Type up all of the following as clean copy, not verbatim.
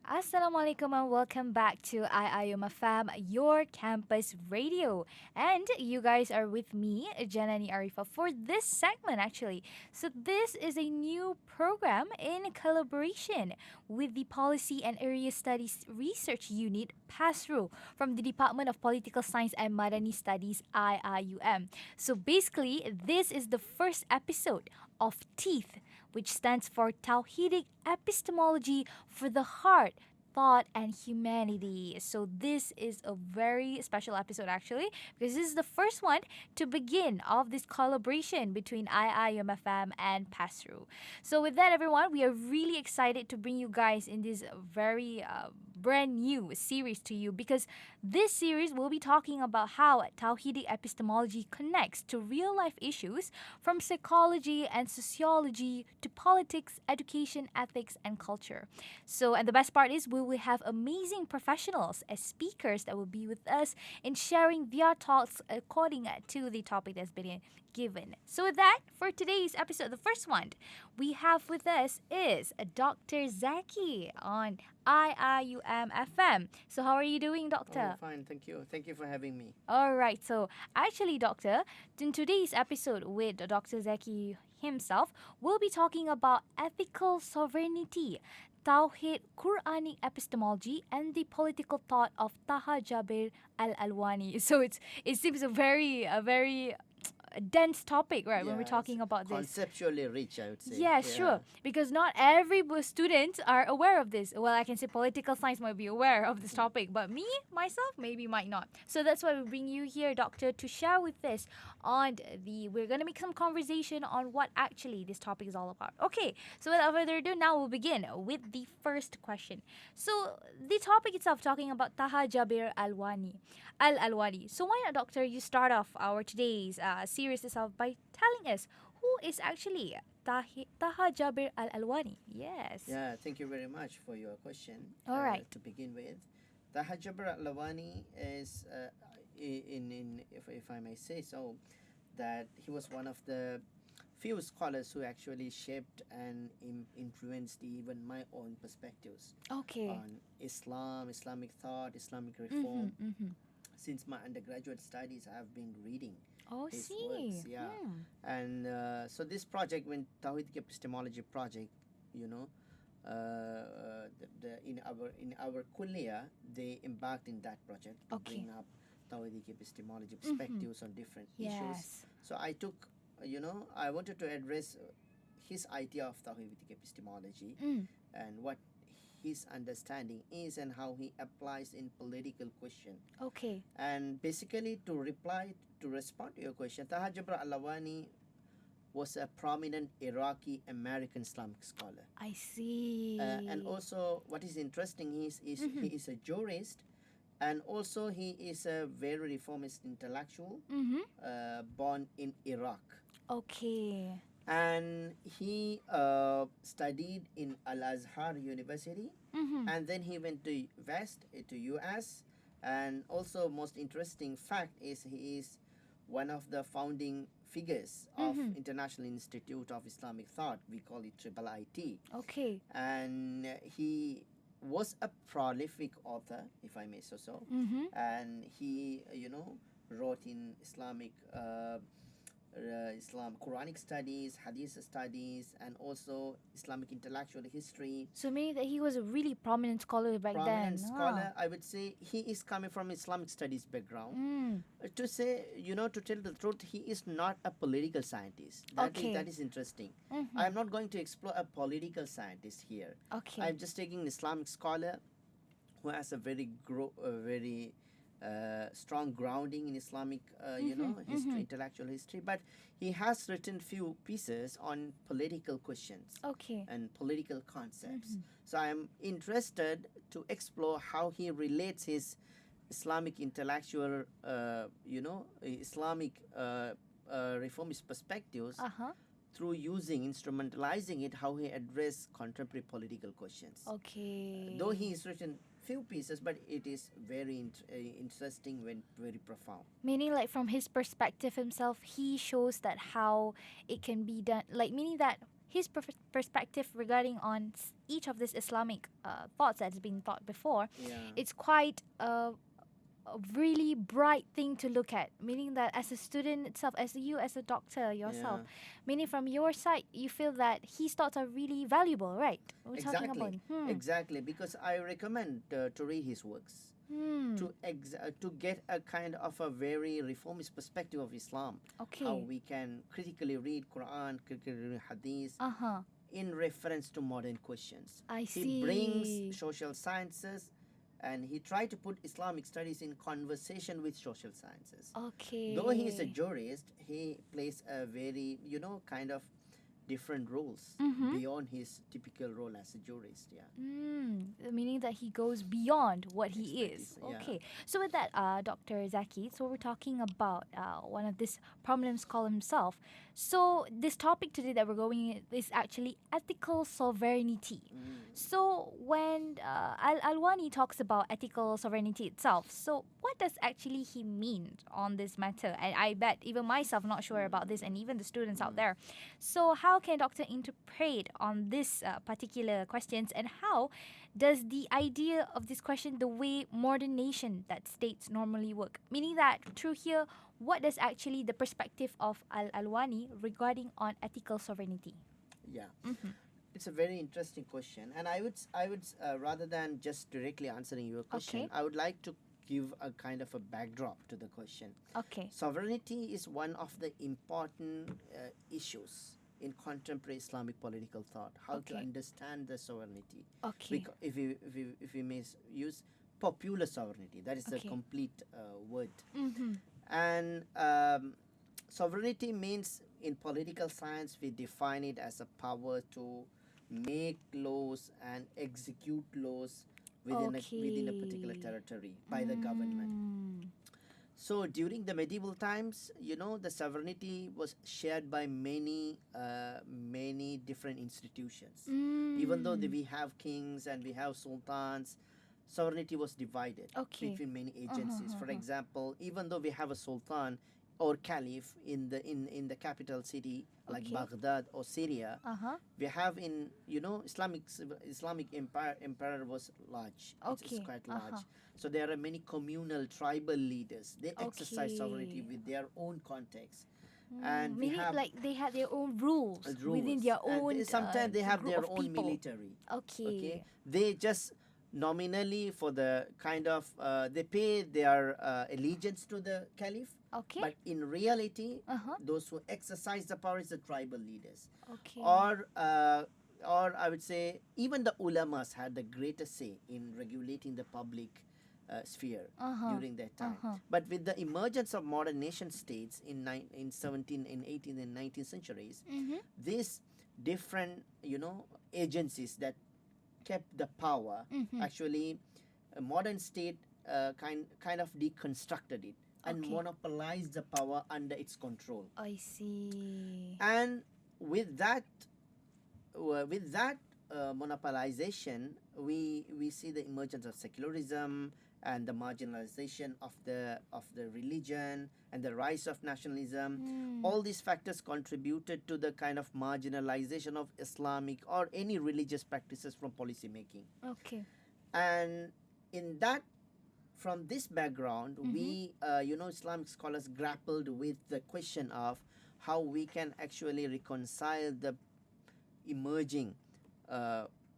Assalamualaikum and welcome back to IIM FM, your campus radio. And you guys are with me, Janani Arifa, for this segment actually. So this is a new program in collaboration with the Policy and Area Studies Research Unit, PASRU, from the Department of Political Science and Madani Studies, IIUM. So basically, this is the first episode of TEETH, which stands for Tawhidic Epistemology for the Heart, Thought, and Humanity. So this is a very special episode actually, because this is the first one to begin of this collaboration between IIMFM and PASRU. So with that, everyone, we are really excited to bring you guys in this very brand new series to you, because this series will be talking about how Tawhidic epistemology connects to real life issues from psychology and sociology to politics, education, ethics, and culture. So, and the best part is we will have amazing professionals as speakers that will be with us in sharing their thoughts according to the topic that's been given. So with that, for today's episode, the first one we have with us is Dr. Zacky on IIUM FM. So how are you doing, Doctor? Oh, fine, thank you. Thank you for having me. All right. So actually, Doctor, in today's episode with Dr. Zacky himself, we'll be talking about ethical sovereignty, Tawhid, Qur'anic epistemology, and the political thought of Taha Jabir Al-Alwani. So it seems a very dense topic, right? When we're Yeah, it's talking about this. conceptually rich, I would say. Yeah, sure. Because not every students are aware of this. Well, I can say political science might be aware of this topic, but me, myself, maybe might not. So that's why we bring you here, Doctor, to share with this on the. We're gonna make some conversation on what actually this topic is all about. Okay. So without further ado, now we'll begin with the first question. So the topic itself, talking about Taha Jabir Al-Alwani. So why not, Doctor? You start off our today's series itself by telling us who is actually Taha Jabir Al-Alwani. Yes. Yeah, thank you very much for your question. All right. To begin with, Taha Jabir Al-Lawani is, if I may say so, that he was one of the few scholars who actually shaped and influenced even my own perspectives Okay. on Islam, Islamic thought, Islamic reform. Mm-hmm. Since my undergraduate studies, I have been reading Oh, his see. works, yeah. And so this project, when Tawhidic Epistemology project, you know, in our kuliya, they embarked in that project to Okay. bring up Tawhidic Epistemology perspectives on different issues. Yes. So I took, I wanted to address his idea of Tawhidic Epistemology Mm. and what his understanding is and how he applies in political question. Okay. And basically, to respond to your question, Taha Jabir Al-Lawani was a prominent Iraqi American Islamic scholar. I see. And also, what is interesting is he is a jurist, and also he is a very reformist intellectual, born in Iraq. Okay. And he studied in Al-Azhar University, and then he went to US. And also, most interesting fact is he is one of the founding figures of International Institute of Islamic Thought. We call it IIIT. Okay. And he was a prolific author, if I may say so. And he, wrote in Islamic Qur'anic studies, Hadith studies, and also Islamic intellectual history. So meaning that he was a really prominent scholar back Prominent then. scholar, I would say he is coming from Islamic studies background. Mm. To say, to tell the truth, he is not a political scientist. Okay. That is interesting. I am not going to explore a political scientist here. Okay. I'm just taking an Islamic scholar who has a very strong grounding in Islamic, history, intellectual history. But he has written few pieces on political questions Okay. and political concepts. So I am interested to explore how he relates his Islamic intellectual, Islamic reformist perspectives Uh-huh. through instrumentalizing it, how he address contemporary political questions. Okay. Though he has written few pieces, but it is very interesting and very profound. Meaning, like, from his perspective himself, he shows that how it can be done. Like, meaning that his perspective regarding on each of these Islamic thoughts that's been taught before, Yeah. it's quite a really bright thing to look at. Meaning that as a student itself, as you as a doctor yourself, Yeah. meaning from your side, you feel that his thoughts are really valuable, right? We're talking about. Exactly. Exactly. Because I recommend to read his works to get a kind of a very reformist perspective of Islam. How Okay. we can critically read Quran, critically read Hadith Uh huh. in reference to modern questions. I He brings see. social sciences and he tried to put Islamic studies in conversation with social sciences. Though he is a Okay. jurist, he plays a very, kind of different roles Mm-hmm. beyond his typical role as a jurist. Yeah. Meaning that he goes beyond what he is. Expertise. Yeah. Okay. So with that, Dr. Zacky, so we're talking about one of this prominent scholar himself. So this topic today that we're going in is actually ethical sovereignty. So when Al-Alwani talks about ethical sovereignty itself, so what does actually he mean on this matter? And I bet even myself not sure about this, and even the students out there. So how can doctor interpret on this particular questions, and how does the idea of this question the way modern nation that states normally work? Meaning that through here, what does actually the perspective of Al-Alwani regarding on ethical sovereignty? Yeah. Mm-hmm. It's a very interesting question, and I would rather than just directly answering your question, Okay. I would like to give a kind of a backdrop to the question. Okay. Sovereignty is one of the important issues in contemporary Islamic political thought. How to Okay. understand the sovereignty? Okay. If we may use popular sovereignty, that is the Okay. complete word. Mm-hmm. And sovereignty means in political science we define it as a power to make laws and execute laws within a particular Okay. territory by the government. Mm. So during the medieval times, the sovereignty was shared by many different institutions. Even though Mm. we have kings and we have sultans, sovereignty was divided Okay. between many Uh-huh, agencies. For uh-huh. example, even though we have a sultan or caliph in the capital city like Okay. Baghdad or Syria, Uh-huh. we have in Islamic empire was large. It's Okay. quite Uh-huh. large. So there are many communal tribal leaders. They exercise sovereignty Okay. with their own context, and we Meaning have like they had their own rules within rules. their And own sometimes they have group their of own people. military. Okay. Okay, they just nominally for the kind of they pay their allegiance to the caliph, Okay. but in reality, Uh-huh. those who exercise the power is the tribal leaders, Okay. or I would say even the ulamas had the greatest say in regulating the public sphere Uh-huh. during that time. Uh-huh. But with the emergence of modern nation states in 17th, in 18th and 19th centuries, Mm-hmm. these different agencies that kept the power, Mm-hmm. actually a modern state kind of deconstructed it and Okay. monopolized the power under its control. I see. And with that monopolization, we see the emergence of secularism and the marginalization of the religion and the rise of nationalism. All these factors contributed to the kind of marginalization of Islamic or any religious practices from policy making. Okay. And in that, from this background, we Islamic scholars grappled with the question of how we can actually reconcile the emerging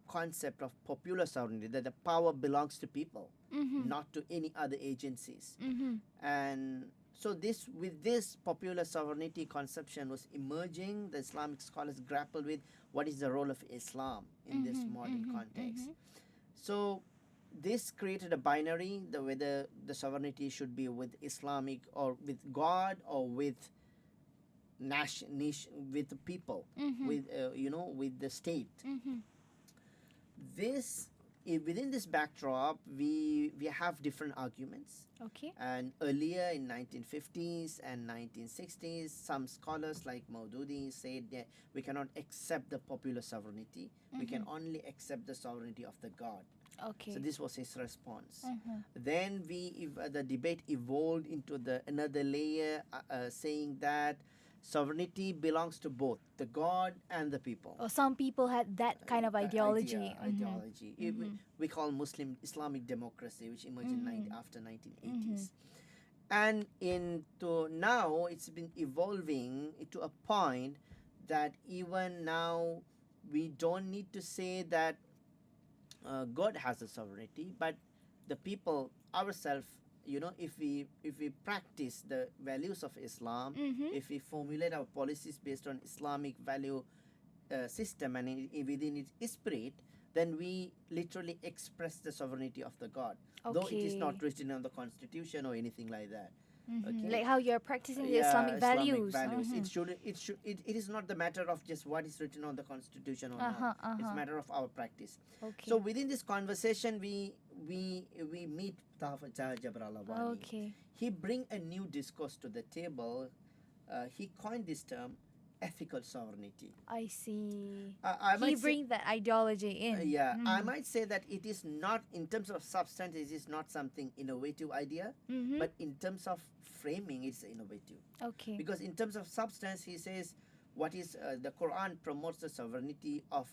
concept of popular sovereignty, that the power belongs to people, not to any other agencies. And so with this popular sovereignty conception was emerging, the Islamic scholars grappled with what is the role of Islam in this modern context. So this created a binary, whether the sovereignty should be with Islamic or with God or with with the people, with with the state. Within this backdrop, we have different arguments. Okay. And earlier in 1950s and 1960s, some scholars like Maududi said that we cannot accept the popular sovereignty. We can only accept the sovereignty of the God. Okay. So this was his response. Then the debate evolved into another layer, saying that sovereignty belongs to both the God and the people. Or some people had that kind of ideology. Ideology. We call Muslim Islamic democracy, which emerged after 1980s. And into now, it's been evolving to a point that even now we don't need to say that God has the sovereignty, but the people ourselves, if we practice the values of Islam, if we formulate our policies based on Islamic value system and within its spirit, then we literally express the sovereignty of the God, though it is not written on the constitution or anything like that. Okay. Like how you're practicing the Islamic values. It is not the matter of just what is written on the constitution or not. It's a matter of our practice. Okay. So within this conversation, we meet Taha Jabir Al-Alwani. Okay. He bring a new discourse to the table. He coined this term, ethical sovereignty. I see. He bring that ideology in. I might say that it is not, in terms of substance, it is not something innovative idea, but in terms of framing, it's innovative. Okay. Because in terms of substance, he says, what is the Quran promotes the sovereignty of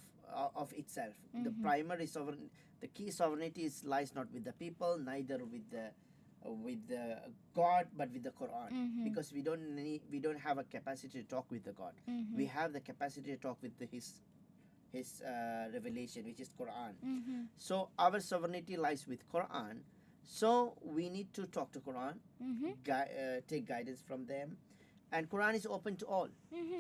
itself. The primary sovereignty, the key sovereignty lies not with the people, neither with the God, but with the Quran, because we don't have a capacity to talk with the God. We have the capacity to talk with his revelation, which is Quran. So our sovereignty lies with Quran. So we need to talk to Quran, take guidance from them, and Quran is open to all.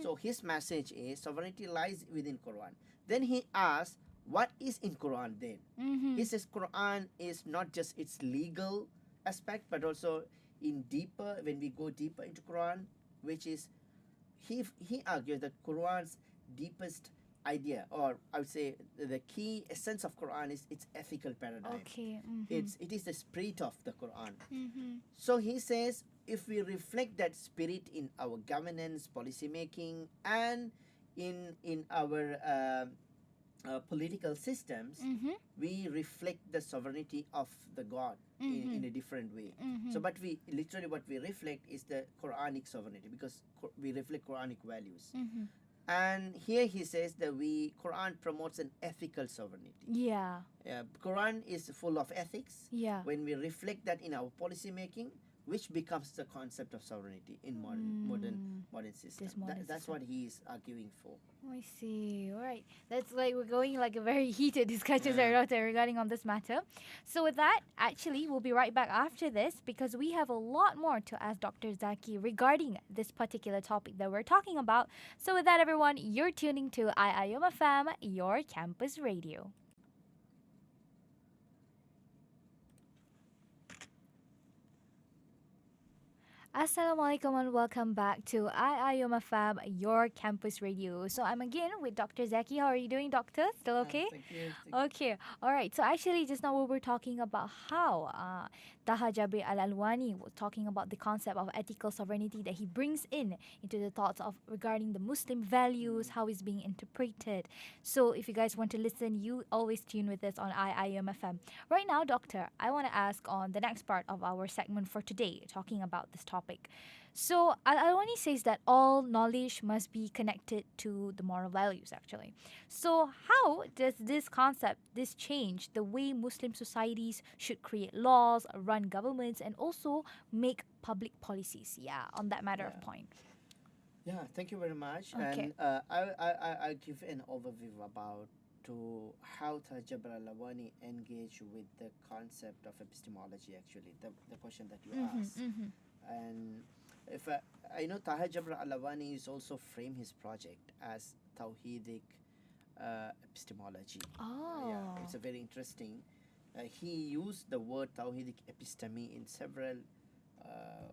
So his message is sovereignty lies within Quran. Then he asks, what is in Quran then? He says Quran is not just its legal aspect, but also when we go deeper into Quran, which is he argues that Quran's deepest idea, or I would say the key essence of Quran, is its ethical paradigm. Okay. It is the spirit of the Quran. So he says, if we reflect that spirit in our governance, policy making, and in our political systems, we reflect the sovereignty of the God in a different way. So, but what we reflect is the Quranic sovereignty, because we reflect Quranic values. And here he says that Quran promotes an ethical sovereignty. Quran is full of ethics. When we reflect that in our policy making, which becomes the concept of sovereignty in modern system. That's what he is arguing for. I see. All right. That's like we're going like a very heated discussions regarding on this matter. So with that, actually, we'll be right back after this, because we have a lot more to ask Dr. Zacky regarding this particular topic that we're talking about. So with that, everyone, you're tuning to IIUM FM, your campus radio. Assalamualaikum and welcome back to IIUM FM, your campus radio. So I'm again with Dr. Zacky. How are you doing, Doctor? Still okay? Thank you. Okay. All right. So actually, just now we were talking about how Taha Jabir Al-Alwani was talking about the concept of ethical sovereignty that he brings into the thoughts of regarding the Muslim values, how it's being interpreted. So if you guys want to listen, you always tune with us on IIUM FM. Right now, Doctor, I want to ask on the next part of our segment for today, talking about this topic. So Al-Alwani says that all knowledge must be connected to the moral values, actually. So how does this concept, this change the way Muslim societies should create laws, run governments, and also make public policies? On that matter of point. Thank you very much. Okay. And I'll give an overview about how Taha Jabir Al-Alwani engaged with the concept of epistemology, actually, the question that you asked. And if I know Taha Jabir Al-Alwani is also frame his project as Tawhidic Epistemology. It's a very interesting. He used the word Tawhidic Episteme in several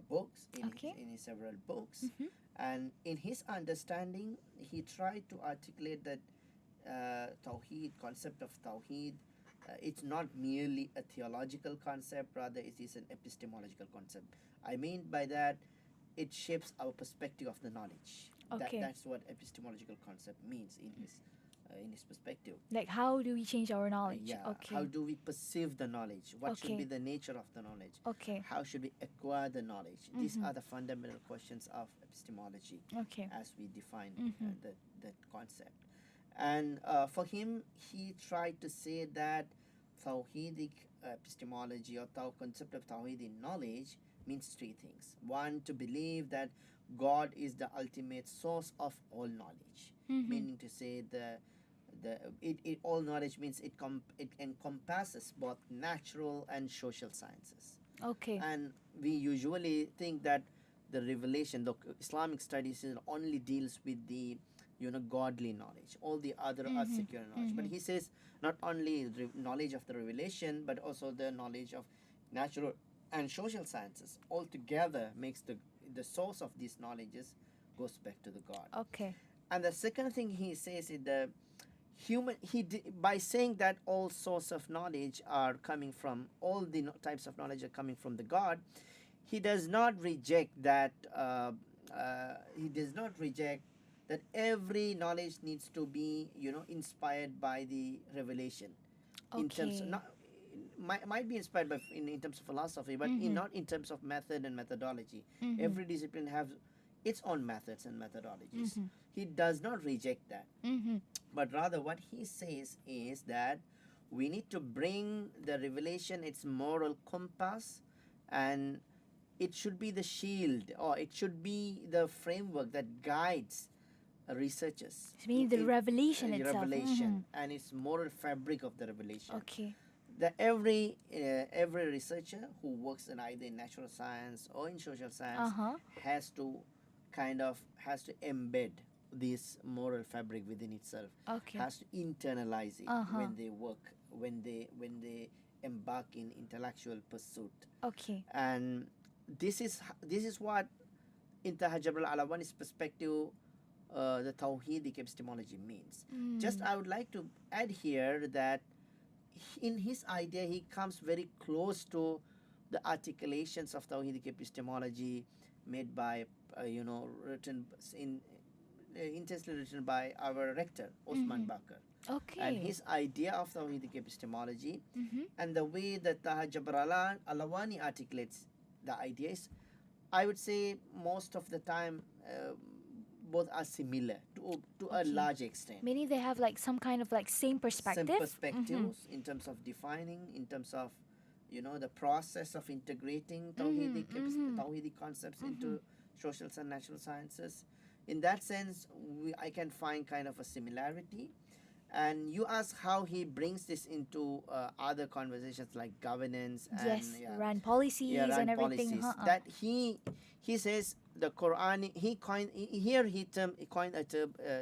books. In his several books, and in his understanding, he tried to articulate that Tawhid, concept of Tawhid. It's not merely a theological concept, rather it is an epistemological concept. I mean by that, it shapes our perspective of the knowledge. That's what epistemological concept means in his in his perspective. Like, how do we change our knowledge? Yeah. Okay. How do we perceive the knowledge? What should Okay. be the nature of the knowledge? Okay. How should we acquire the knowledge? These are the fundamental questions of epistemology Okay. as we define that concept. And for him, he tried to say that Tawhidic epistemology or concept of Tawhid in knowledge means three things. One, to believe that God is the ultimate source of all knowledge, meaning to say all knowledge means it encompasses both natural and social sciences. Okay. And we usually think that the revelation, the Islamic studies, only deals with the godly knowledge. All the other are secular knowledge. But he says not only knowledge of the revelation, but also the knowledge of natural and social sciences. All together makes the source of these knowledges goes back to the God. Okay. And the second thing he says is the human. By saying that all source of knowledge are coming from all the types of knowledge are coming from the God, he does not reject that. He does not reject that every knowledge needs to be inspired by the revelation. In terms of not might be inspired by in terms of philosophy, but not in terms of method and methodology. Every discipline has its own methods and methodologies. He does not reject that, but rather what he says is that we need to bring the revelation its moral compass, and it should be the shield, or it should be the framework that guides researchers. So meaning the revelation itself. Revelation and its moral fabric of the revelation. Okay. That every researcher who works in either in natural science or in social science has to embed this moral fabric within itself. Okay. Has to internalize it when they work, when they embark in intellectual pursuit. Okay. And this is what in Taha Jabir Al-Alwani's perspective the Tawhidic epistemology means. Just I would like to add here that in his idea he comes very close to the articulations of Tawhidic epistemology made by written intensely written by our rector Osman Bakr. Okay. And his idea of Tawhidic epistemology and the way that Taha Jabir Al-Alwani articulates the ideas, I would say most of the time both are similar to a large extent. Meaning they have like some kind of like same perspective. Same perspectives in terms of defining, in terms of the process of integrating Tawhidic concepts into social and natural sciences. In that sense, I can find kind of a similarity. And you ask how he brings this into other conversations like governance and run policies and everything. Policies. That he says the Qur'anic. He coined a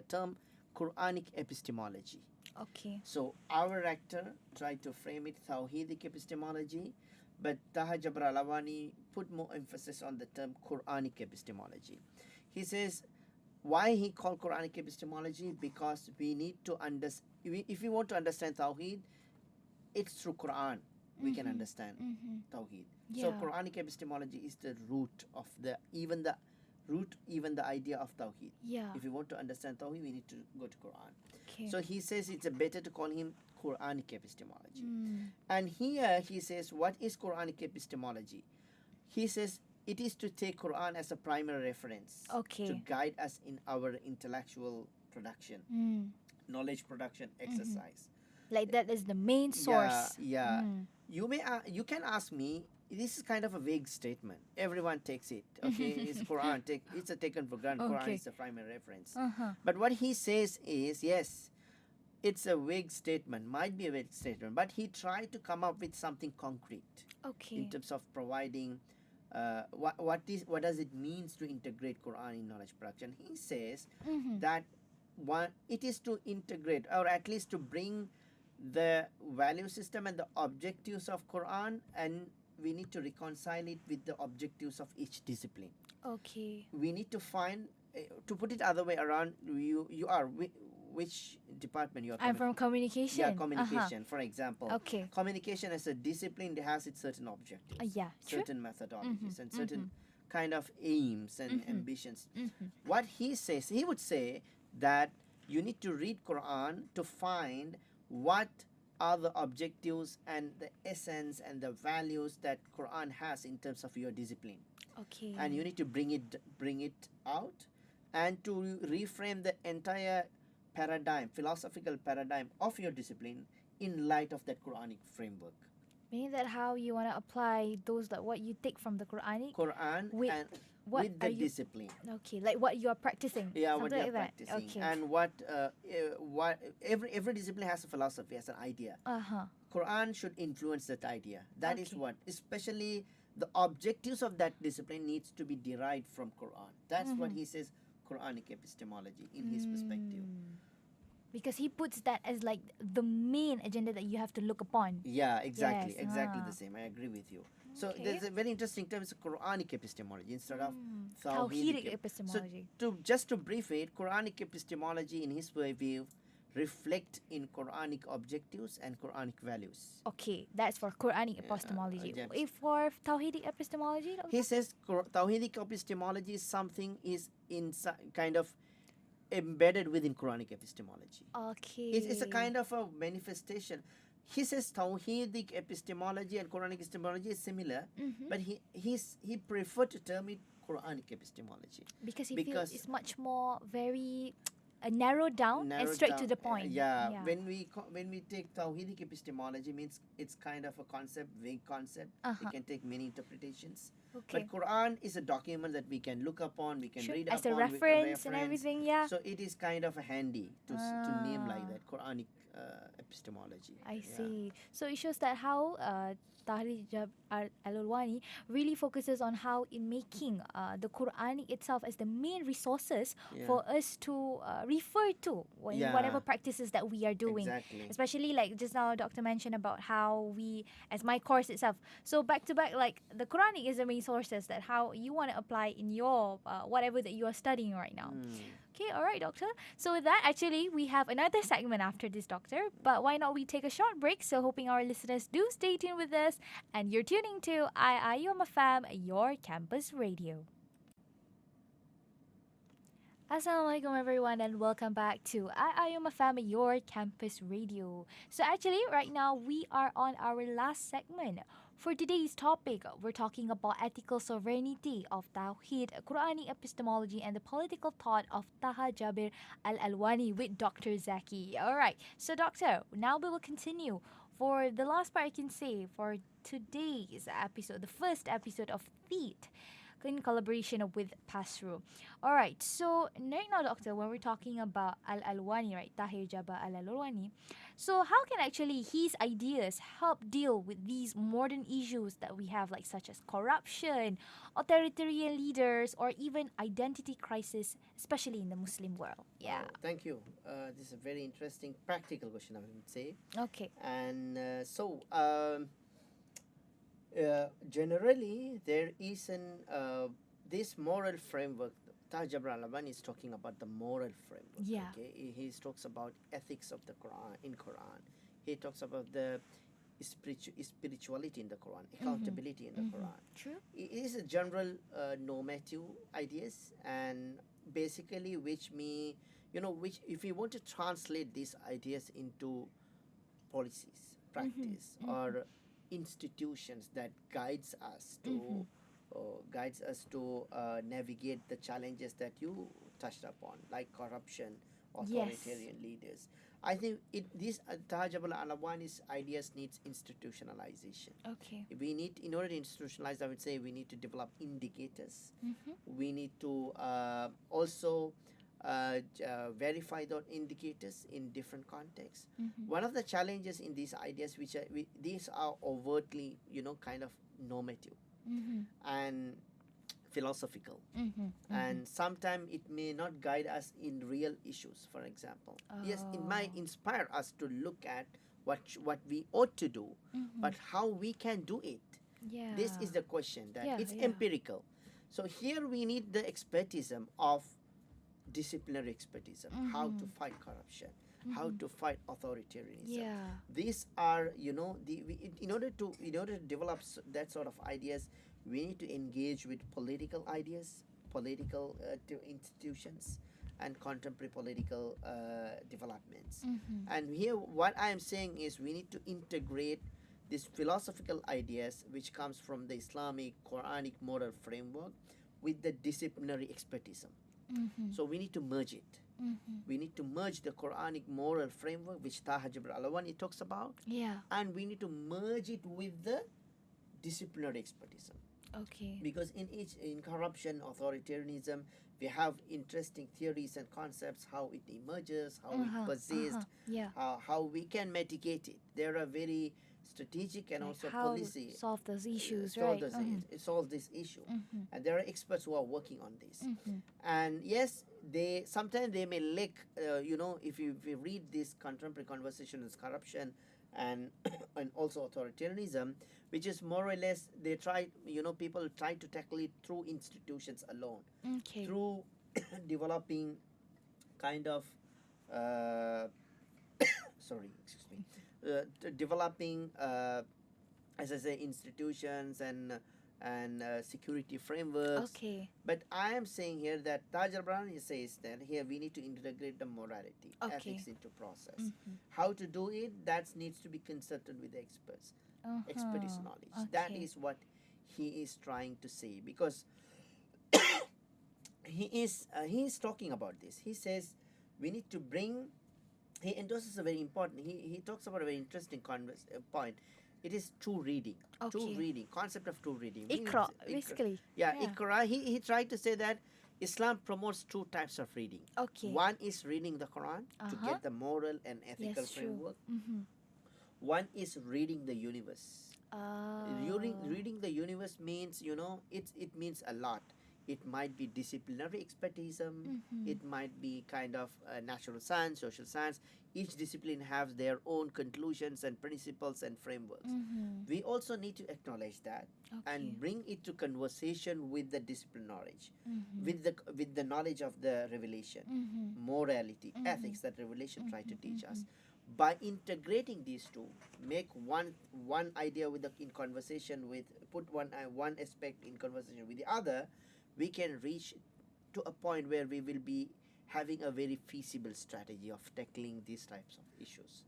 term Qur'anic epistemology. Okay. So our rector tried to frame it Tawhidic epistemology, but Taha Jabir Al-Alwani put more emphasis on the term Qur'anic epistemology. He says, why he called Qur'anic epistemology? Because we need to if we want to understand Tawhid, it's through Quran we can understand Tawhid. Yeah. So Qur'anic epistemology is the root of even the idea of Tawhid. Yeah. If we want to understand Tawhid, we need to go to Quran. Okay. So he says it's better to call him Qur'anic epistemology. And here he says, what is Qur'anic epistemology? He says it is to take Quran as a primary reference to guide us in our intellectual production, knowledge production exercise. Like that is the main source. Yeah. You can ask me. This is kind of a vague statement. Everyone takes it. Okay, it's Quran. It's a taken for granted. Quran is the primary reference. But what he says is, yes, it's a vague statement. Might be a vague statement, but he tried to come up with something concrete. Okay. In terms of providing. What does it means to integrate Quran in knowledge production? He says that it is to integrate, or at least to bring the value system and the objectives of Quran, and we need to reconcile it with the objectives of each discipline. Okay. We need to find, to put it other way around, you are which department you are? I'm from communication. Yeah, communication, for example. Okay. Communication as a discipline has its certain objectives, certain methodologies, and certain kind of aims and ambitions. What he says, he would say that you need to read Quran to find what are the objectives and the essence and the values that Quran has in terms of your discipline. Okay. And you need to bring it out, and to reframe the entire philosophical paradigm of your discipline in light of that Quranic framework. Meaning that how you want to apply those that what you take from the Quranic Quran with and what with are the you discipline. okay, like what you are practicing. Yeah, something what you're like that. practicing, Okay. and what every discipline has a philosophy, has an idea. Uh-huh. Quran should influence that idea. That is Okay. what, especially the objectives of that discipline needs to be derived from Quran. That's what he says, Quranic epistemology in his perspective. Because he puts that as like the main agenda that you have to look upon. Yeah, exactly, Yes, exactly ah. the same. I agree with you. So Okay. there's a very interesting term, is Quranic epistemology instead of Tawhidic Tawhidic epistemology. So just to brief it, Quranic epistemology in his view reflect in Quranic objectives and Quranic values. Okay, that's for Quranic epistemology. yes. If for Tawhidic epistemology, He says Tawhidic epistemology is something is kind of embedded within Quranic epistemology. okay, It's a kind of a manifestation. He says Tawhidic epistemology and Quranic epistemology is similar, but he preferred to term it Quranic epistemology. because he because- feels it's much more very narrowed down and Narrowed straight to down, the point. yeah. When we take Tawhidic epistemology, means it's kind of a concept, vague concept. It can take many interpretations. Okay. But Quran is a document that we can look upon, we can Sure, read as upon a with reference and everything, yeah. So it is kind of a handy to name like that, Quranic epistemology. I Yeah. see. So it shows that how Al-Alwani really focuses on how in making the Qur'anic itself as the main resources Yeah. for us to refer to in Yeah. whatever practices that we are doing. Exactly. Especially like just now Doctor mentioned about how we, as my course itself, so back to back, like the Quranic is the main sources that how you want to apply in your whatever that you are studying right now. Okay, all right, Doctor. So with that, actually, we have another segment after this, Doctor. But why not we take a short break? So hoping our listeners do stay tuned with us. And you're tuning to IIUM FM, your campus radio. Assalamualaikum everyone and welcome back to IIUM FM, your campus radio. So actually, right now, we are on our last segment. For today's topic, we're talking about ethical sovereignty of Tawhid, Quranic epistemology, and the political thought of Taha, Jabir, Al-Alwani with Dr. Zacky. Alright, so Doctor, now we will continue. For the last part, I can say, for today's episode, the first episode of Theat, in collaboration with PASRU. Alright, so right now, Doctor, when we're talking about Al-Alwani, right, Tahir Jabir Al-Alwani, so how can actually his ideas help deal with these modern issues that we have, like such as corruption, authoritarian leaders, or even identity crisis, especially in the Muslim world? Yeah. Oh, thank you. This is a very interesting, practical question, I would say. Okay. And generally, there is this moral framework. Taha Jabir Al-Alwani is talking about the moral framework. Yeah. Okay? He talks about ethics of the Quran in Quran. He talks about the spirituality in the Quran, accountability in the Quran. True. It is a general normative ideas, and basically which if we want to translate these ideas into policies, practice, or institutions that guides us to navigate the challenges that you touched upon, like corruption, authoritarian leaders. I think Taha Jabir Al-Alwani's ideas needs institutionalization. Okay. In order to institutionalize, I would say we need to develop indicators. We need to also verify those indicators in different contexts. One of the challenges in these ideas, these are overtly, kind of normative and philosophical, and sometimes it may not guide us in real issues. For example, yes, it might inspire us to look at what we ought to do, but how we can do it. Yeah. This is the question, that Yeah, it's yeah. empirical. So here we need the expertism of disciplinary expertism, how to fight corruption, how to fight authoritarianism. Yeah. These are, in order to develop that sort of ideas, we need to engage with political ideas, political institutions, and contemporary political developments. Mm-hmm. And here, what I am saying is we need to integrate these philosophical ideas which comes from the Islamic Quranic moral framework with the disciplinary expertism. Mm-hmm. So we need to merge it. Mm-hmm. We need to merge the Quranic moral framework which Taha Jabir Al-Alwani talks about, Yeah. and we need to merge it with the disciplinary expertism. Okay. Because in corruption, authoritarianism, we have interesting theories and concepts, how it emerges, how it persists, Yeah. how we can mitigate it. There are very strategic and Like also how policy solve those issues, solve right? this, solve this issue. Mm-hmm. And there are experts who are working on this. Mm-hmm. And yes, they sometimes they may lack, if you read this contemporary conversations, corruption and and also authoritarianism, which is more or less they try, people try to tackle it through institutions alone, Okay. through developing kind of sorry, excuse me, developing as I say, institutions and security frameworks. Okay. But I am saying here that Taj al-Brani says that here we need to integrate the morality, Okay. ethics into process. Mm-hmm. How to do it, that needs to be consulted with the experts, expertise knowledge. That Okay. is what he is trying to say, because he is talking about this. He says we need to bring. He endorses a very important. He talks about a very interesting point. It is true reading. Okay. True reading. Concept of true reading. Iqra, basically. Yeah, Yeah. Iqra. He tried to say that Islam promotes two types of reading. Okay. One is reading the Quran to Uh-huh. get the moral and ethical Yes, true. framework. Mm-hmm. One is reading the universe. Oh. Reading the universe means, it means a lot. It might be disciplinary expertism. Mm-hmm. It might be kind of natural science, social science. Each discipline has their own conclusions and principles and frameworks. Mm-hmm. We also need to acknowledge that Okay. and bring it to conversation with the discipline knowledge, Mm-hmm. with the knowledge of the revelation, Mm-hmm. morality, Mhm. ethics that revelation try to teach us. Mhm. By integrating these two, make one idea in conversation with, put one aspect in conversation with the other, we can reach to a point where we will be having a very feasible strategy of tackling these types of issues.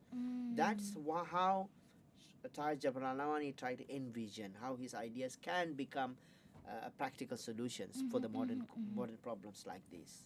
That's how Taj Jabir Al-Alwani tried to envision how his ideas can become practical solutions for the modern problems like this.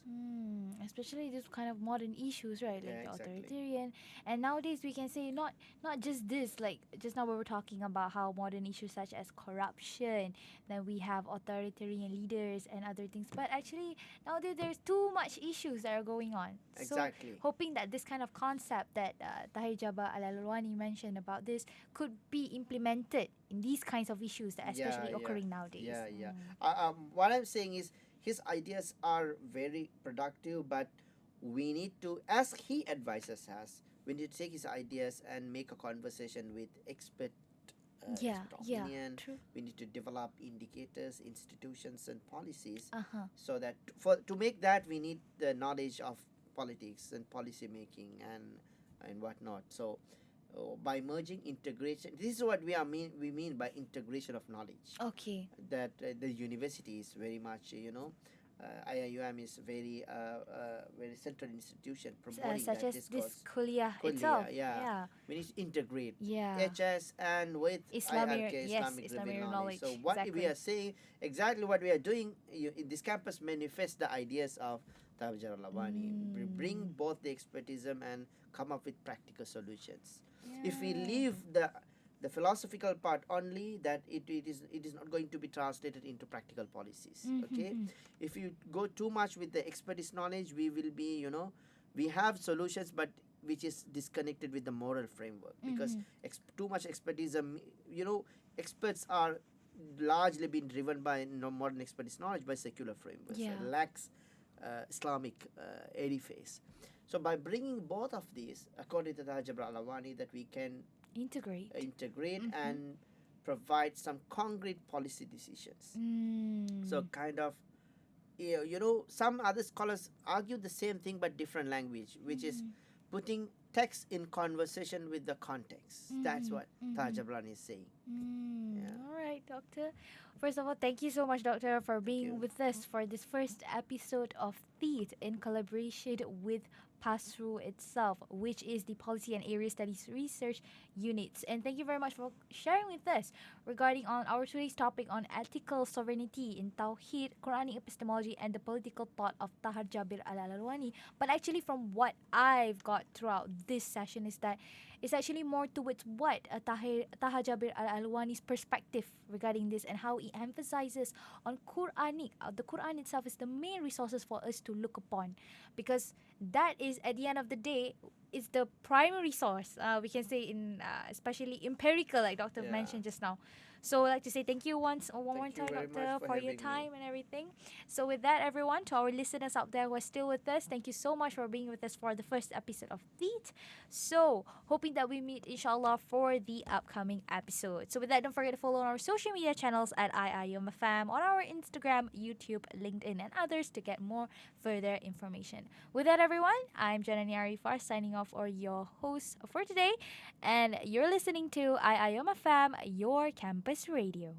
Especially this kind of modern issues, right? Like Yeah, the exactly. authoritarian, and nowadays we can say not just this. Like just now we were talking about how modern issues such as corruption, then we have authoritarian leaders and other things. But actually nowadays there's too much issues that are going on. Exactly. So hoping that this kind of concept that Tahir Jabir Al-Alwani mentioned about this could be implemented in these kinds of issues that are especially occurring nowadays. Yeah. What I'm saying is his ideas are very productive, but we need to, as he advises us, we need to take his ideas and make a conversation with expert opinion. True. We need to develop indicators, institutions, and policies, Uh-huh. so that to make that we need the knowledge of politics and policy making and whatnot. So by merging integration, this is what we mean by integration of knowledge. Okay. That the university is very much IIUM is very central institution promoting Such that as discourse. this kuliah Kuliah, itself. yeah. We need to integrate Yeah. HS and with Islamic- IRK, yes, Islamic Islamic revealed knowledge, So what exactly. we are saying, exactly what we are doing in this campus manifests the ideas of Tawhid Al-Alwani. Bring both the expertism and come up with practical solutions. If we leave the philosophical part only, that it is not going to be translated into practical policies. Okay, if you go too much with the expertise knowledge, we will be we have solutions, but which is disconnected with the moral framework, because too much expertism, experts are largely been driven by modern expertise knowledge by secular frameworks. Yeah. It lacks Islamic edifice. So by bringing both of these, according to Taj Jabir Al-Alwani, that we can Integrate. integrate and provide some concrete policy decisions. So kind of, some other scholars argue the same thing but different language, which is putting text in conversation with the context. That's what Taha Jabran is saying. Yeah. All right, Doctor. First of all, thank you so much, Doctor, for Thank being you. with us for this first episode of Tawhid in collaboration with PASRU itself, which is the Policy and Area Studies Research Units. And thank you very much for sharing with us regarding on our today's topic on ethical sovereignty in Tawhid, Qur'anic Epistemology, and the political thought of Taha Jabir Al-Alwani. But actually, from what I've got throughout this session is that it's actually more towards what Taha Jabir Al-Alwani's perspective regarding this and how he emphasizes on Qur'anic. The Quran itself is the main resources for us to look upon, because that is at the end of the day is the primary source. We can say in especially empirical, like Doctor Yeah. mentioned just now. So I'd like to say thank you one more Thank you time, very Doctor, much for for your having me. time and everything. So with that, everyone, to our listeners out there who are still with us, thank you so much for being with us for the first episode of Teeth. So hoping that we meet inshallah for the upcoming episode. So with that, don't forget to follow on our social media channels at IIUMFam on our Instagram, YouTube, LinkedIn, and others to get more further information. With that, everyone, I'm Janani Arifar signing off, or your host for today, and you're listening to IIUMFam, your campus radio.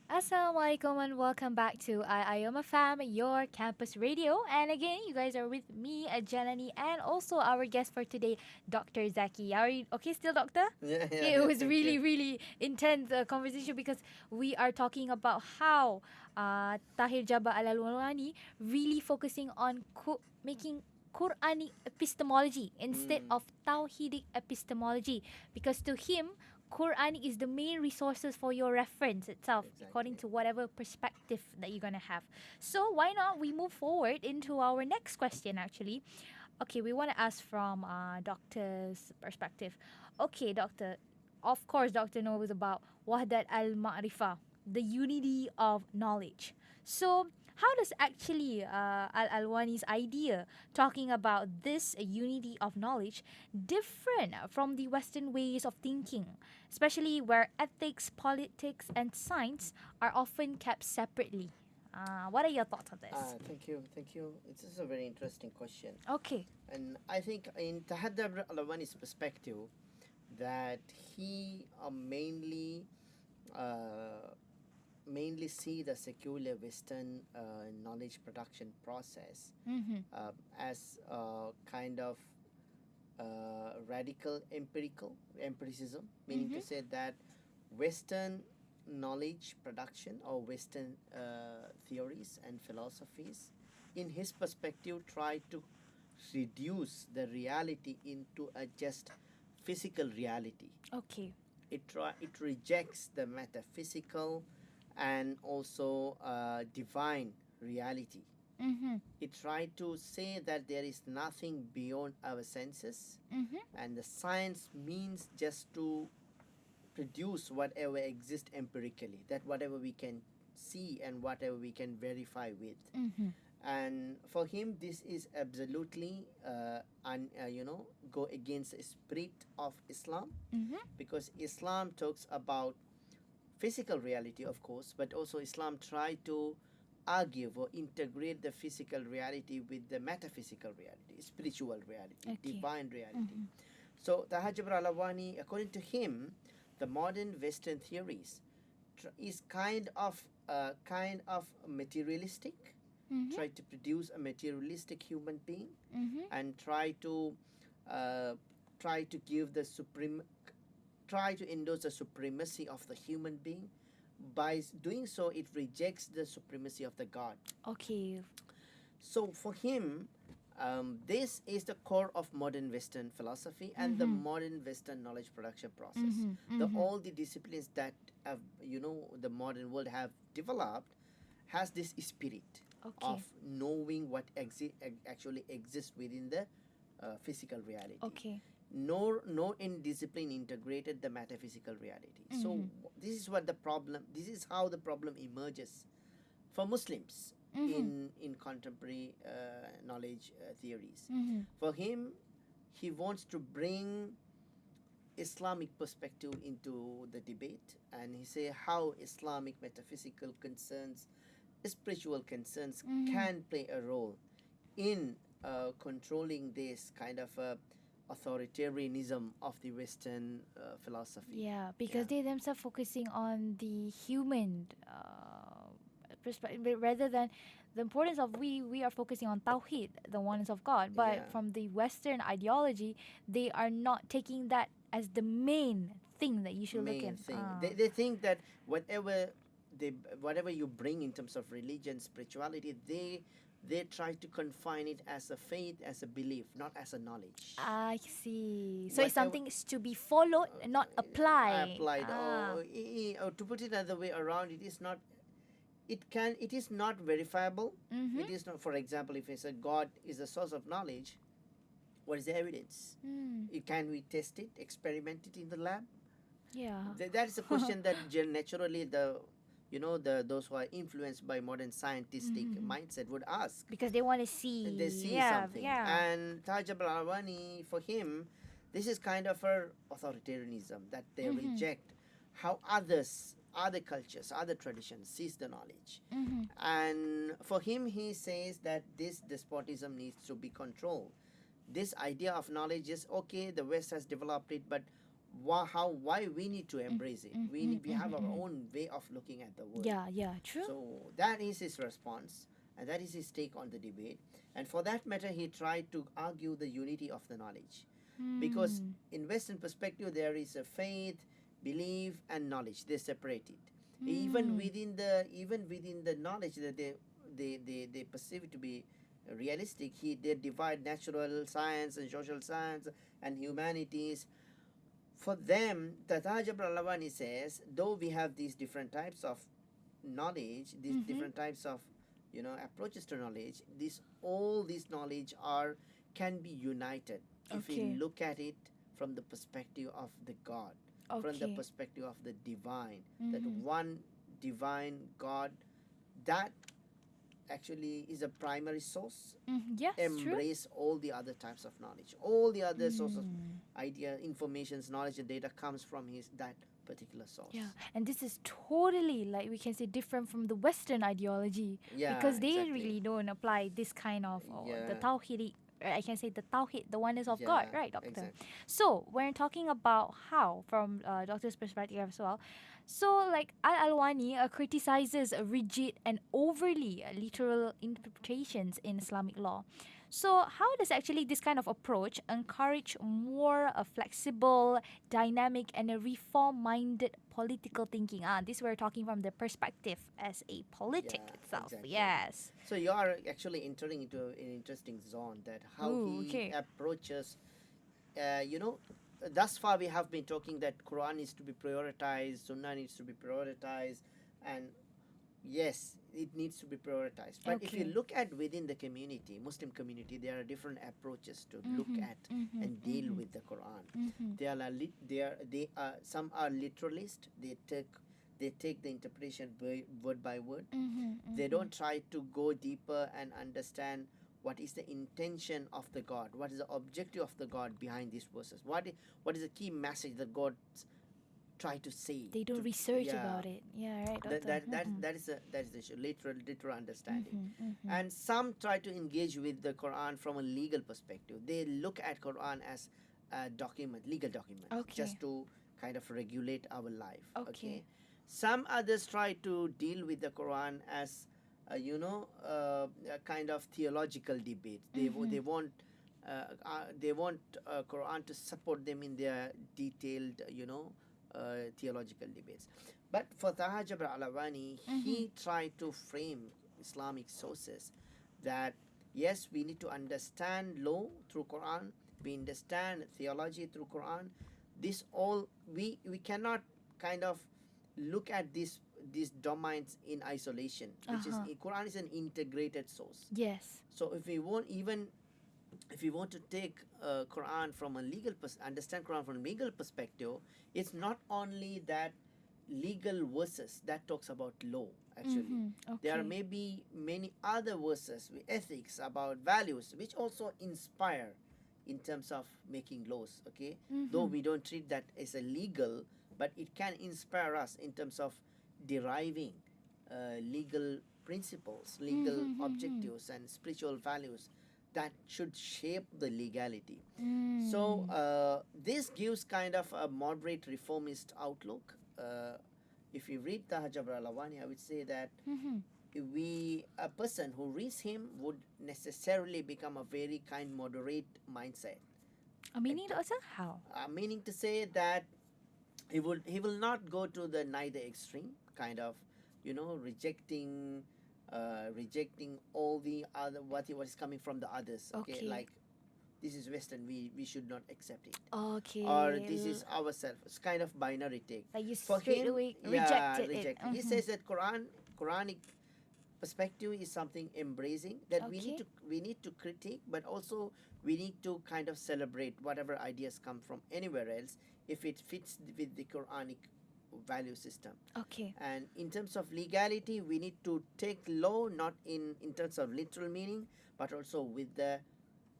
Assalamualaikum and welcome back to IIOMA Fam, your campus radio. And again, you guys are with me, Janani, and also our guest for today, Dr. Zacky. Are you okay still, Doctor? Yeah, yeah, Okay, it yeah, was thank really, you. really intense conversation because we are talking about how Tahir Jabba Al-Alwani really focusing on making Qur'anic epistemology instead Mm, of Tawhidic epistemology, because to him, Qur'anic is the main resources for your reference itself, according exactly. to whatever perspective that you're gonna have. So why not we move forward into our next question? Actually, okay, we want to ask from doctor's perspective. Okay, doctor, of course, doctor knows about Wahdat al-Ma'rifah, the unity of knowledge. So how does actually Al-Alwani's idea talking about this unity of knowledge different from the Western ways of thinking, especially where ethics, politics, and science are often kept separately? What are your thoughts on this? Thank you, thank you. This is a very interesting question, Okay. and I think in Tahadab Alawani's perspective, that he uh, mainly see the secular Western knowledge production process Mm-hmm. as a kind of radical empiricism, meaning Mm-hmm. to say that Western knowledge production or Western theories and philosophies, in his perspective, try to reduce the reality into a just physical reality. Okay. It rejects the metaphysical and also divine reality. Mm-hmm. It tried to say that there is nothing beyond our senses, Mm-hmm. and the science means just to produce whatever exists empirically, that whatever we can see and whatever we can verify with. Mm-hmm. And for him, this is absolutely go against the spirit of Islam, Mm-hmm. because Islam talks about physical reality, of course, but also Islam try to argue or integrate the physical reality with the metaphysical reality, spiritual reality, Okay. divine reality. Mm-hmm. So Taha Jabir Alawani, according to him, the modern Western theories is kind of materialistic, Mm-hmm. try to produce a materialistic human being, Mm-hmm. and uh, try to give the supreme try to endorse the supremacy of the human being. By doing so, it rejects the supremacy of the God. Okay. So for him, this is the core of modern Western philosophy and the Mm-hmm. modern Western knowledge production process. Mm-hmm. The Mm-hmm. all the disciplines that have, the modern world have developed has this spirit Okay. of knowing what actually exists within the physical reality. Okay. no in discipline integrated the metaphysical reality. So this is what the problem. This is how the problem emerges for Muslims in contemporary knowledge theories. For him, he wants to bring Islamic perspective into the debate, and he say how Islamic metaphysical concerns, spiritual concerns, can play a role in controlling this kind of authoritarianism of the Western philosophy. Yeah, because they themselves focusing on the human perspective rather than the importance of we are focusing on Tawhid, the oneness of God. But Yeah. from the Western ideology, they are not taking that as the main thing that you should look Main in. thing. They think that whatever whatever you bring in terms of religion, spirituality, they try to confine it as a faith, as a belief, not as a knowledge. I see. So it's Whatever something is to be followed, not applied. applied. Ah. Or to put it another way around, it is not. It is not verifiable. It is not. For example, if it's a God is the source of knowledge, what is the evidence? Can we test it, experiment it in the lab? Yeah. That is a question that naturally those who are influenced by modern scientific mindset would ask. Because they want to see. They see yeah, something. Yeah. And Al-Alwani, for him, this is kind of a authoritarianism that they reject how other cultures, other traditions sees the knowledge. And for him, he says that this despotism needs to be controlled. This idea of knowledge is okay, the West has developed it, but why we need to embrace it? We have our own way of looking at the world. Yeah, true. So that is his response, and that is his take on the debate. And for that matter, he tried to argue the unity of the knowledge, because in Western perspective there is a faith, belief, and knowledge. They're separated. Even within the knowledge that they perceive to be realistic, they divide natural science and social science and humanities. For them, Jabir Al-Alwani says, though we have these different types of knowledge, these different types of approaches to knowledge, all these knowledge can be united if we look at it from the perspective of the God, from the perspective of the divine, that one divine God that actually is a primary source. Yes, Embrace all the other types of knowledge, all the other sources of idea, informations, knowledge, and data comes from that particular source. Yeah, and this is totally, like we can say, different from the Western ideology. Yeah, because they exactly. really don't apply this kind of the Yeah. Tawhidic, I can say the Tawhid, the oneness of Yeah, God, right, Doctor? exactly. So when talking about how, from Doctor's perspective as well, so like Al-Alwani criticizes rigid and overly literal interpretations in Islamic law. So how does actually this kind of approach encourage more flexible, dynamic, and a reform-minded political thinking? This we're talking from the perspective as a politic Yeah, itself. exactly. Yes. So you are actually entering into an interesting zone, that how Ooh, he okay. approaches. Thus far we have been talking that Quran needs to be prioritized, Sunnah needs to be prioritized, and yes, it needs to be prioritized. But if you Okay. look at within the community, Muslim community, there are different approaches to look at and deal with the Quran. Some are literalist. They take the interpretation word by word. They don't try to go deeper and understand what is the intention of the God, what is the objective of the God behind these verses, what is the key message that God try to say. They don't research about it. Yeah, right, Doctor. That is the issue, literal understanding. And some try to engage with the Quran from a legal perspective. They look at Quran as a legal document, Okay. just to kind of regulate our life. Okay. Some others try to deal with the Quran as a kind of theological debate. They want Quran to support them in their detailed theological debates. But for Taha Al-Alwani, he tried to frame Islamic sources that yes, we need to understand law through Quran, we understand theology through Quran. This all we cannot kind of look at these domains in isolation, which is Quran is an integrated source. Yes. So if we won't even if you want to take Quran from a understand Quran from a legal perspective, it's not only that legal verses that talks about law. Actually, there are Okay. maybe many other verses with ethics about values which also inspire in terms of making laws. Okay, though we don't treat that as a legal, but it can inspire us in terms of deriving legal principles, legal objectives, and spiritual values that should shape the legality. So this gives kind of a moderate reformist outlook. If you read Taha Jabir Al-Alwani, I would say that a person who reads him would necessarily become a very kind, moderate mindset. Meaning also how? Meaning to say that he will not go to the neither extreme kind of, rejecting all the other what is coming from the others. Okay, Okay. like this is Western, we should not accept it, Okay. or this is ourselves. It's kind of binary take. Like you For straight him, away yeah, rejected it. reject. He says that Quranic perspective is something embracing that we Okay. need to critique, but also we need to kind of celebrate whatever ideas come from anywhere else if it fits with the Quranic value system. Okay. And in terms of legality, we need to take law not in terms of literal meaning, but also with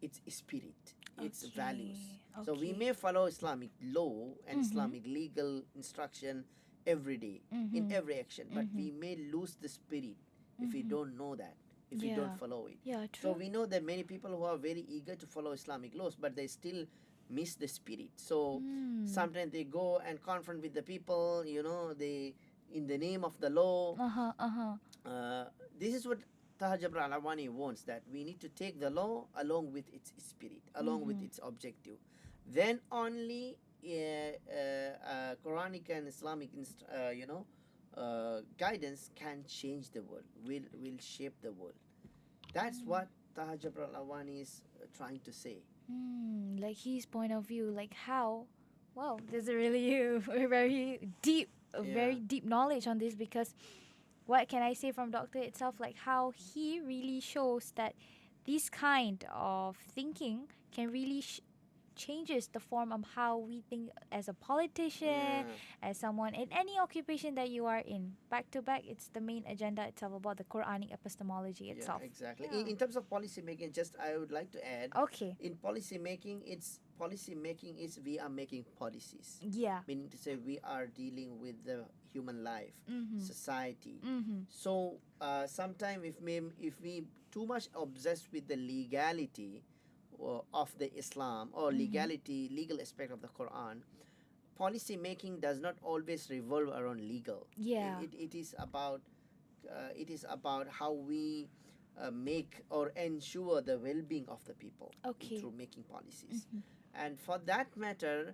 its spirit, its values. So we Okay. may follow Islamic law and Islamic legal instruction every day in every action, but we may lose the spirit if we don't know that, if we Yeah. don't follow it. Yeah, So true. we know that many people who are very eager to follow Islamic laws, but they still miss the spirit. So sometimes they go and confront with the people, they in the name of the law. This is what Taha Jabir Al-Alwani wants, that we need to take the law along with its spirit, along with its objective. Then only Quranic and Islamic guidance can change the world, will shape the world. That's what Taha Jabir Al-Alwani is trying to say. Like his point of view, like how. Wow, there's a really very deep, very Yeah. deep knowledge on this because what can I say from Doctor itself, like how he really shows that this kind of thinking can really changes the form of how we think as a politician, Yeah. as someone in any occupation that you are in. Back to back, it's the main agenda itself about the Quranic epistemology Yeah, itself. exactly. Yeah. In terms of policy making, just I would like to add, Okay. in policy making, is we are making policies, Yeah. meaning to say we are dealing with the human life, society. Mm-hmm. So sometimes if we too much obsessed with the legality of the Islam or legal aspect of the Quran, policy making does not always revolve around legal. Yeah. It is about how we make or ensure the well-being of the people Okay. through making policies. And for that matter,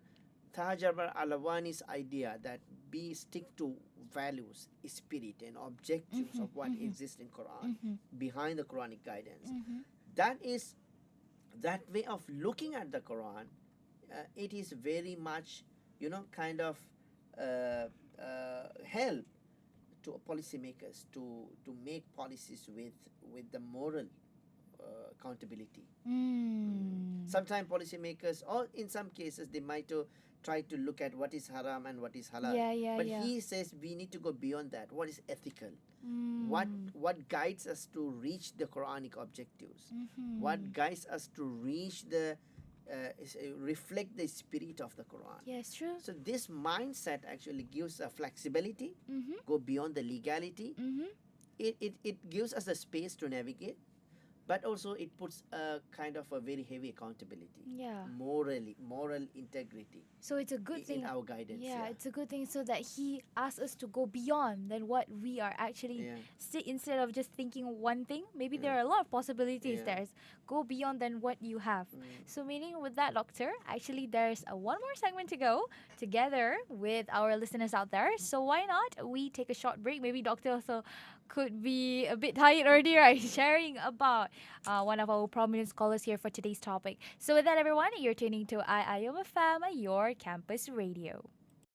Taha Jabir Al-Alwani's idea that we stick to values, spirit, and objectives of what exists in Quran behind the Quranic guidance, that way of looking at the Quran, it is very much, kind of help to policymakers to make policies with the moral accountability. Sometimes policymakers, or in some cases, they might try to look at what is haram and what is halal. Yeah, But yeah. he says we need to go beyond that. What is ethical? What guides us to reach the Quranic objectives? What guides us to reach reflect the spirit of the Quran? Yes, true. So this mindset actually gives a flexibility, go beyond the legality. It gives us a space to navigate, but also it puts a kind of a very heavy accountability, Yeah. moral integrity So it's a good in thing. our guidance. Yeah, it's a good thing so that he asks us to go beyond than what we are actually Yeah. instead of just thinking one thing. Maybe there are a lot of possibilities. Yeah. There's go beyond than what you have. So meaning with that, Doctor, actually there's one more segment to go together with our listeners out there. So why not we take a short break? Maybe Doctor also could be a bit tired already, right? Sharing about one of our prominent scholars here for today's topic. So with that, everyone, you're tuning to IIM FM, your campus radio.